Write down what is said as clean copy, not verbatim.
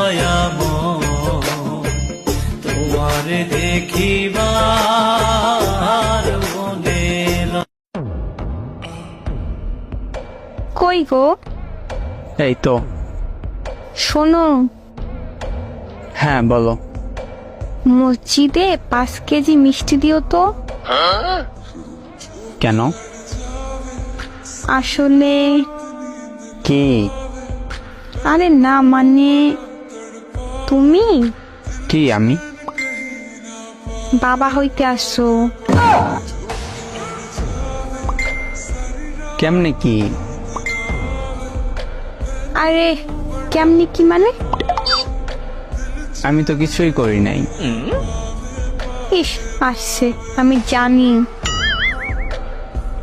দয়া তোমার দেখিবার মনে কই গো? এই তো। শোনো, হ্যাঁ বলো। মসজিদে 5 কেজি মিষ্টি দিও তো। কেন? আসলে কি? আরে না, মানে তুমি কি আমি? বাবা হইতে আসছো। কেমনে কি? আরে কেমনি কি মানে? আমি তো কিছুই করি নাই। ইস, আসছে, আমি জানি।